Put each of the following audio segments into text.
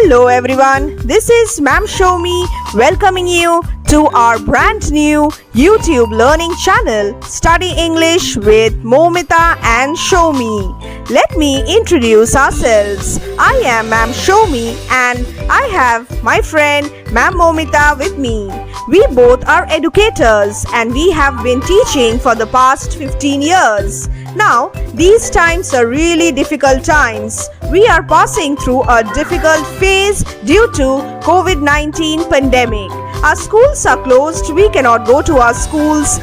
Hello everyone, this is Ma'am Show Me welcoming you to our brand new YouTube learning channel Study English with Momita and Show Me. Let me introduce ourselves. I am Ma'am Show Me and I have my friend Ma'am Momita with me. We both are educators and we have been teaching for the past 15 years. Now, these times are really difficult times. We are passing through a difficult phase due to COVID-19 pandemic. Our schools are closed. We cannot go to our schools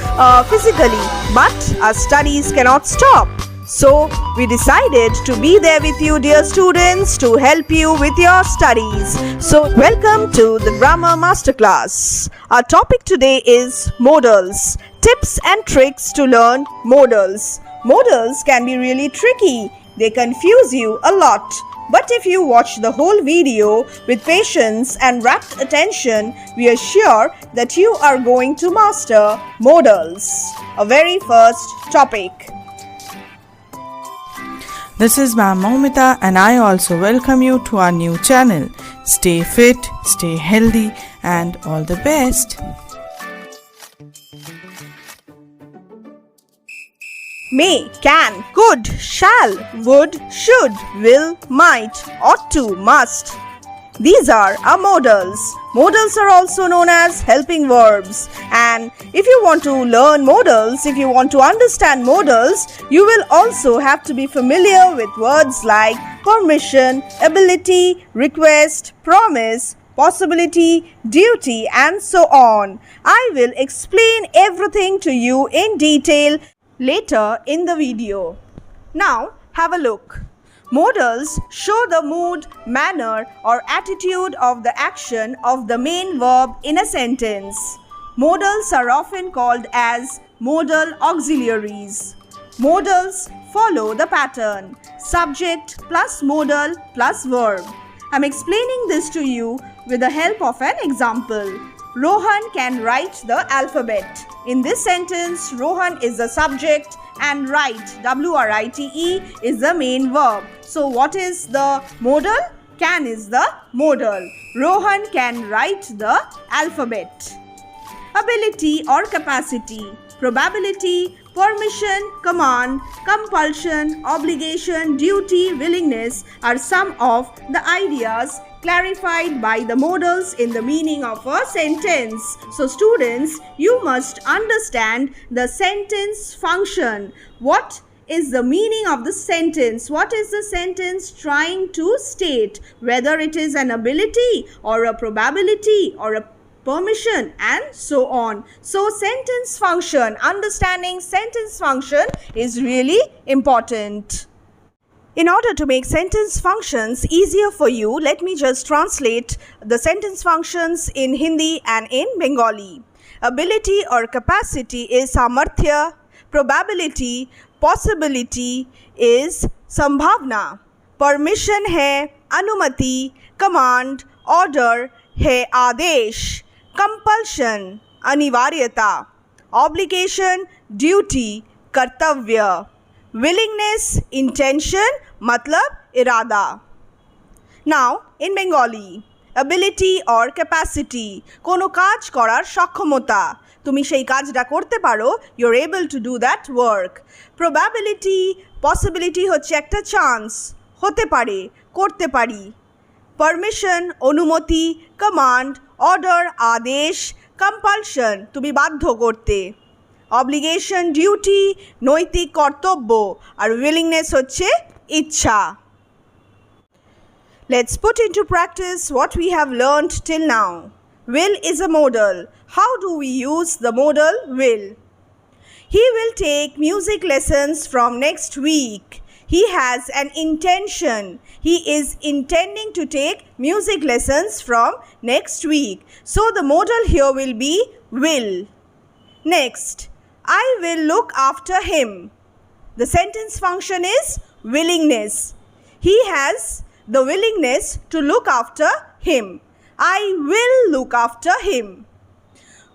physically, but our studies cannot stop. So, we decided to be there with you, dear students, to help you with your studies. So, welcome to the Grammar Masterclass. Our topic today is modals. Tips and tricks to learn modals. Modals can be really tricky. They confuse you a lot. But if you watch the whole video with patience and rapt attention, we are sure that you are going to master modals. Our very first topic. This is Ma'am Momita and I also welcome you to our new channel. Stay fit, stay healthy and all the best. May, can, could, shall, would, should, will, might, ought to, must. These are our modals. Modals are also known as helping verbs. And if you want to learn modals, if you want to understand modals, you will also have to be familiar with words like permission, ability, request, promise, possibility, duty, and so on. I will explain everything to you in detail later in the video. Now, have a look. Modals show the mood, manner, or attitude of the action of the main verb in a sentence. Modals are often called as modal auxiliaries. Modals follow the pattern subject plus modal plus verb. I'm explaining this to you with the help of an example. Rohan can write the alphabet. In this sentence, Rohan is the subject and write, W-R-I-T-E, is the main verb. So what is the modal? Can is the modal. Rohan can write the alphabet. Ability or capacity, probability, permission, command, compulsion, obligation, duty, willingness are some of the ideas clarified by the modals in the meaning of a sentence. So students, you must understand the sentence function. What is the meaning of the sentence? What is the sentence trying to state? Whether it is an ability or a probability or a permission and so on. So sentence function, understanding sentence function is really important. In order to make sentence functions easier for you, let me just translate the sentence functions in Hindi and in Bengali. Ability or capacity is samarthya, probability, possibility is sambhavna, permission hai anumati, command, order hai adesh, compulsion anivaryata, obligation duty kartavya, willingness intention matlab irada. Now in Bengali, ability or capacity কোনো কাজ করার সক্ষমতা, তুমি সেই কাজটা করতে পারো, you're able to do that work. Probability, possibility হচ্ছে একটা চান্স, হতে পারে, করতে পারি. Permission, অনুমতি, command, order, আদেশ, compulsion, তুমি বাধ্য করতে. Obligation, duty, নৈতিক কর্তব্য, আর willingness হচ্ছে ইচ্ছা. Let's put into practice what we have learned till now. Will is a modal. How do we use the modal will? He will take music lessons from next week. He has an intention. He is intending to take music lessons from next week. So the modal here will be will. Next, I will look after him. The sentence function is willingness. He has the willingness to look after him. I will look after him.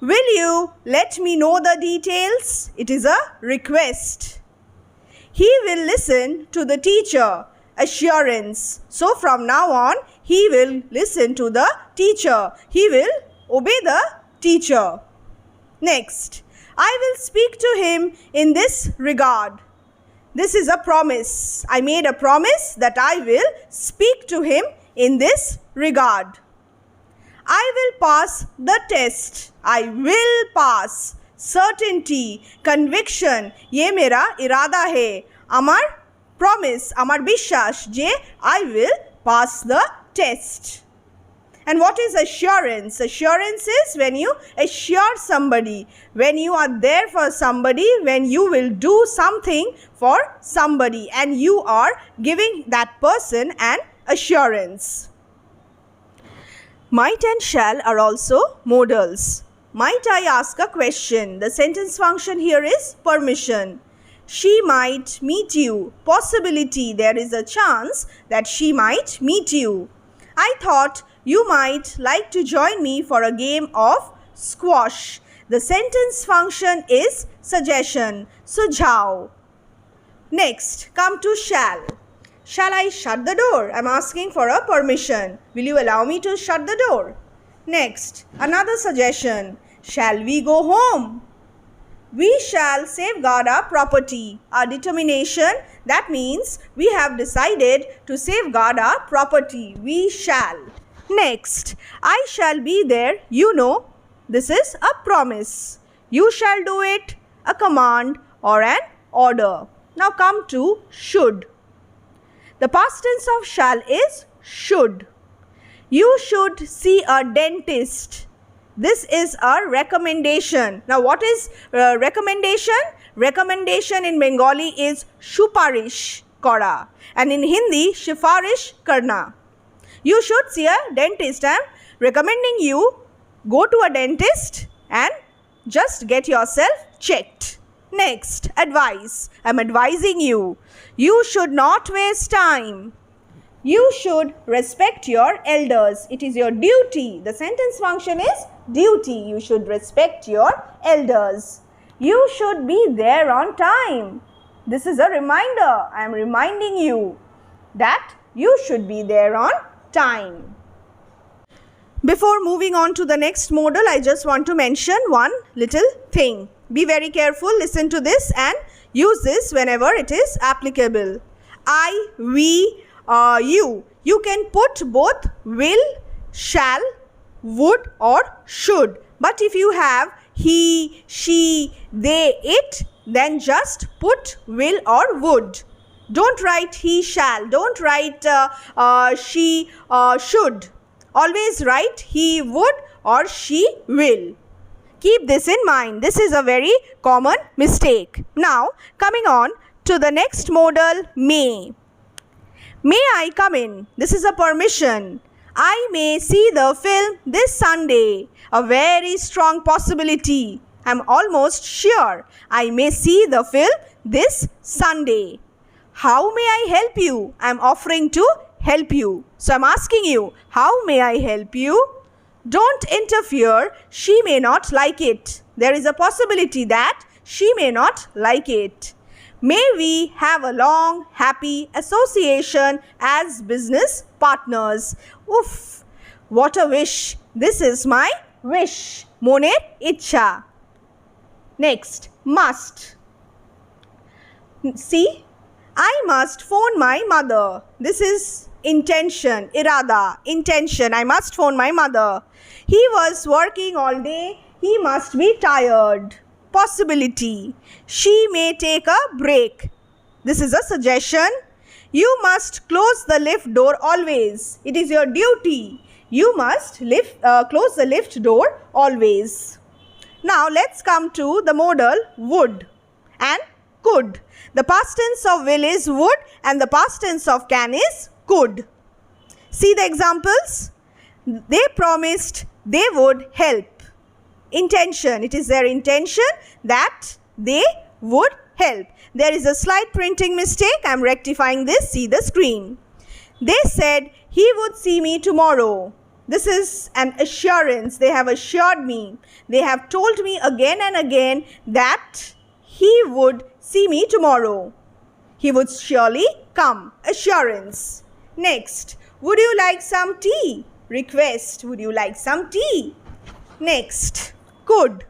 Will you let me know the details? It is a request. He will listen to the teacher. Assurance. So from now on, he will listen to the teacher. He will obey the teacher. Next, I will speak to him in this regard. This is a promise. I made a promise that I will speak to him in this regard. I will pass the test. I will pass. Certainty, conviction, ये मेरा इरादा है. Amar promise, amar bishwash je I will pass the test. And what is assurance? Assurance is when you assure somebody, when you are there for somebody, when you will do something for somebody and you are giving that person an assurance. Might and shall are also modals. Might I ask a question? The sentence function here is permission. She might meet you. Possibility, there is a chance that she might meet you. I thought you might like to join me for a game of squash. The sentence function is suggestion, sujhav. Next, come to shall. Shall I shut the door? I am asking for a permission. Will you allow me to shut the door? Next, another suggestion. Shall we go home? We shall safeguard our property. Our determination, that means we have decided to safeguard our property. We shall. Next, I shall be there, you know. This is a promise. You shall do it, a command or an order. Now come to should. The past tense of shall is should. You should see a dentist. This is a recommendation. Now what is recommendation? Recommendation in Bengali is shuparish kora and in Hindi shifarish karna. You should see a dentist. I am recommending you go to a dentist and just get yourself checked. Next, advice. I am advising you. You should not waste time. You should respect your elders. It is your duty. The sentence function is duty. You should respect your elders. You should be there on time. This is a reminder. I am reminding you that you should be there on time. Before moving on to the next modal, I just want to mention one little thing. Be very careful, listen to this and use this whenever it is applicable. I, we, you. You can put both will, shall, would or should. But if you have he, she, they, it, then just put will or would. Don't write he shall. Don't write she should. Always write he would or she will. Keep this in mind. This is a very common mistake. Now, coming on to the next modal, may. May I come in? This is a permission. I may see the film this Sunday. A very strong possibility. I am almost sure I may see the film this Sunday. How may I help you? I am offering to help you. So I am asking you, how may I help you? Don't interfere. She may not like it. There is a possibility that she may not like it. May we have a long, happy association as business partners. Oof, what a wish. This is my wish. Moner ichha. Next, must. See, I must phone my mother. This is intention, irada, intention. I must phone my mother. He was working all day. He must be tired. Possibility. She may take a break. This is a suggestion. You must close the lift door always. It is your duty. You must close the lift door always. Now let's come to the modal would and could. The past tense of will is would and the past tense of can is could. See the examples. They promised they would help. Intention. It is their intention that they would help. There is a slight printing mistake. I am rectifying this. See the screen. They said he would see me tomorrow. This is an assurance. They have assured me. They have told me again and again that he would see me tomorrow. He would surely come. Assurance. Next, would you like some tea? Request, would you like some tea? Next, could.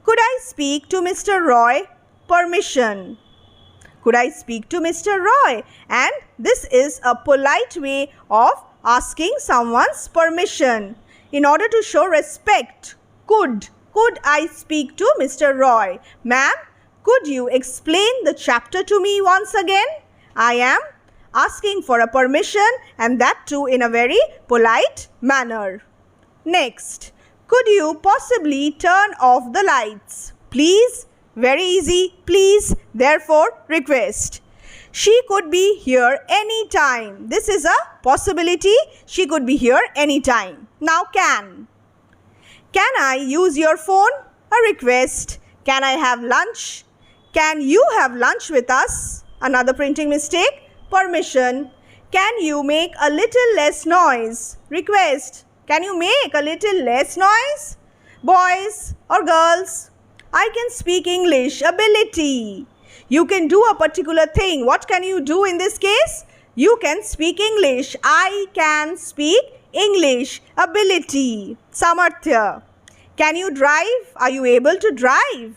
Could I speak to Mr. Roy? Permission. Could I speak to Mr. Roy? And this is a polite way of asking someone's permission in order to show respect. Could I speak to Mr. Roy? Ma'am, could you explain the chapter to me once again? I am asking for a permission, and that too in a very polite manner. Next, could you possibly turn off the lights? Please. Very easy. Please. Therefore, request. She could be here anytime. This is a possibility. She could be here anytime. Now, can. Can I use your phone? A request. Can I have lunch? Can you have lunch with us? Another printing mistake. Permission. Can you make a little less noise? Request. Can you make a little less noise? Boys or girls? I can speak English. Ability. You can do a particular thing. What can you do in this case? You can speak English. I can speak English. Ability. Samarthya. Can you drive? Are you able to drive?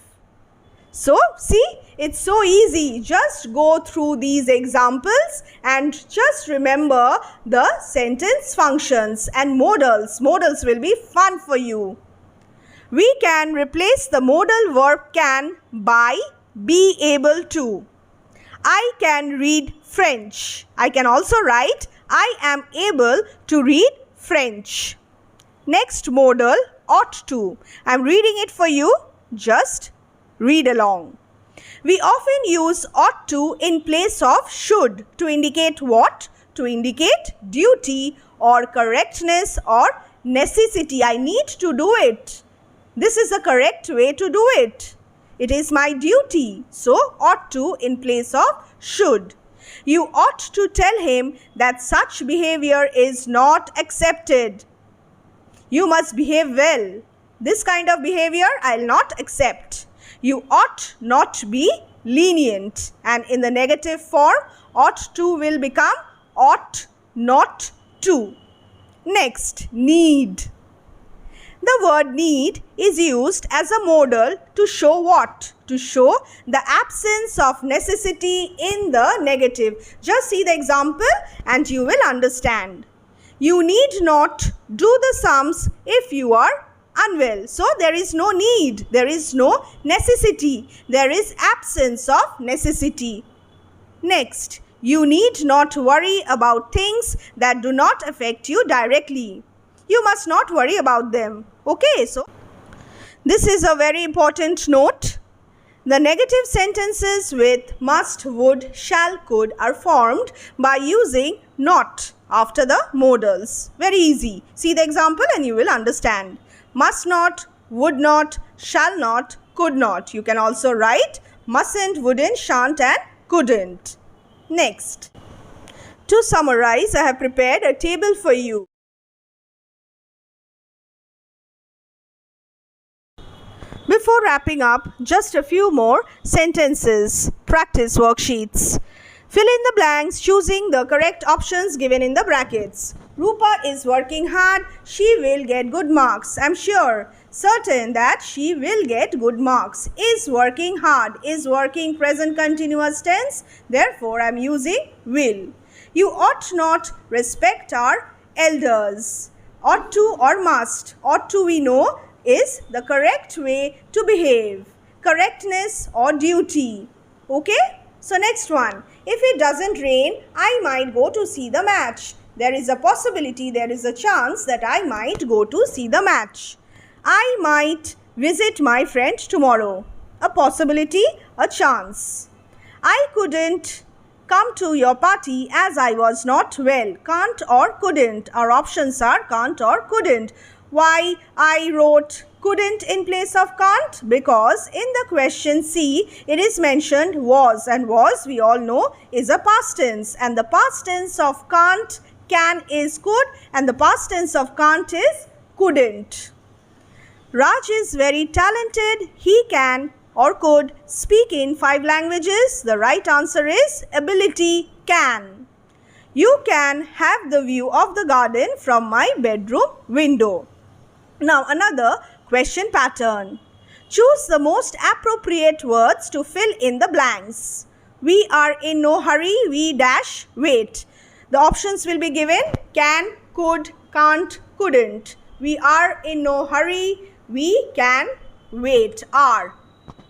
So, see, it's so easy. Just go through these examples and just remember the sentence functions and modals. Modals will be fun for you. We can replace the modal verb can by be able to. I can read French. I can also write I am able to read French. Next modal, ought to. I am reading it for you. Just read along. We often use ought to in place of should to indicate what? To indicate duty or correctness or necessity. I need to do it. This is the correct way to do it. It is my duty. So, ought to in place of should. You ought to tell him that such behavior is not accepted. You must behave well. This kind of behavior I'll not accept. You ought not be lenient. And in the negative form, ought to will become ought not to. Next, need. The word need is used as a modal to show what? To show the absence of necessity in the negative. Just see the example and you will understand. You need not do the sums if you are unwell. So, there is no need. There is no necessity. There is absence of necessity. Next, you need not worry about things that do not affect you directly. You must not worry about them. Okay, so this is a very important note. The negative sentences with must, would, shall, could are formed by using not after the modals. Very easy. See the example and you will understand. Must not, would not, shall not, could not. You can also write mustn't, wouldn't, shan't and couldn't. Next, to summarize, I have prepared a table for you. Before wrapping up, just a few more sentences, practice worksheets. Fill in the blanks choosing the correct options given in the brackets. Rupa is working hard. She will get good marks. I'm sure, certain that she will get good marks. Is working hard. Is working present continuous tense. Therefore, I'm using will. You ought not respect our elders. Ought to or must. Ought to we know is the correct way to behave. Correctness or duty. Okay? So next one. If it doesn't rain, I might go to see the match. There is a possibility, there is a chance that I might go to see the match. I might visit my friend tomorrow. A possibility, a chance. I couldn't come to your party as I was not well. Can't or couldn't. Our options are can't or couldn't. Why I wrote couldn't in place of can't? Because in the question C, it is mentioned was, and was we all know is a past tense, and the past tense of can't, can is could, and the past tense of can't is couldn't. Raj is very talented. He can or could speak in 5 languages. The right answer is ability, can. You can have the view of the garden from my bedroom window. Now another question pattern. Choose the most appropriate words to fill in the blanks. We are in no hurry, we dash wait. The options will be given: can, could, can't, couldn't. We are in no hurry, we can wait. Are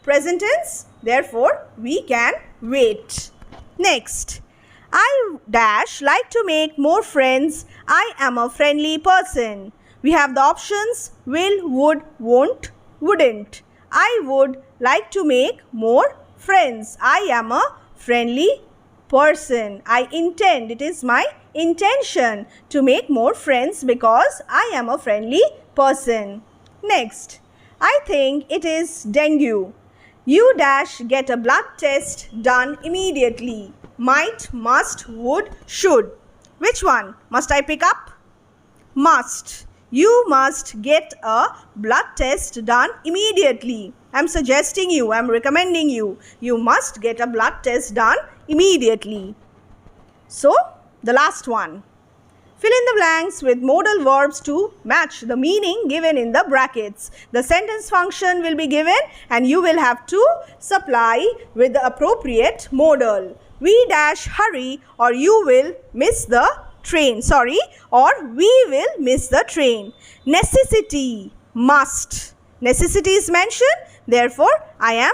present tense, therefore we can wait. Next, I dash like to make more friends. I am a friendly person. We have the options will, would, won't, wouldn't. I would like to make more friends. I am a friendly person. I intend, it is my intention to make more friends because I am a friendly person. Next, I think it is dengue. You dash get a blood test done immediately. Might, must, would, should. Which one must I pick up? Must. You must get a blood test done immediately. I am suggesting you, I am recommending you. You must get a blood test done immediately. So, the last one. Fill in the blanks with modal verbs to match the meaning given in the brackets. The sentence function will be given and you will have to supply with the appropriate modal. We dash hurry or you will miss the train. Or we will miss the train. Necessity, must. Necessity is mentioned, therefore I am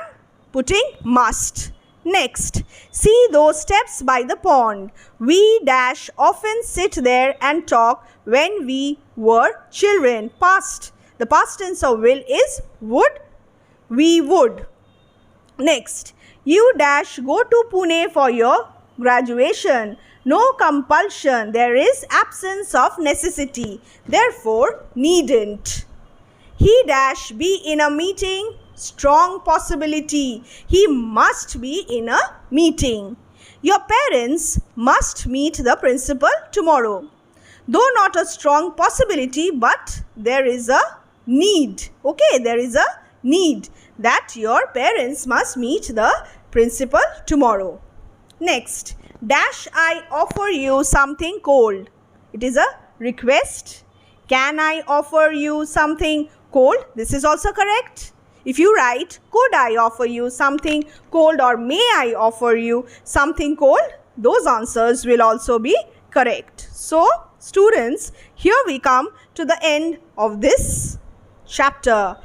putting must. Next, see those steps by the pond. We dash often sit there and talk when we were children. Past. The past tense of will is would. We would. Next, you dash go to Pune for your graduation. No compulsion. There is absence of necessity. Therefore, needn't. He dash be in a meeting. Strong possibility. He must be in a meeting. Your parents must meet the principal tomorrow. Though not a strong possibility, but there is a need. Okay, there is a need that your parents must meet the principal tomorrow. Next, dash I offer you something cold. It is a request. Can I offer you something cold? This is also correct. If you write, could I offer you something cold or may I offer you something cold? Those answers will also be correct. So, students, here we come to the end of this chapter.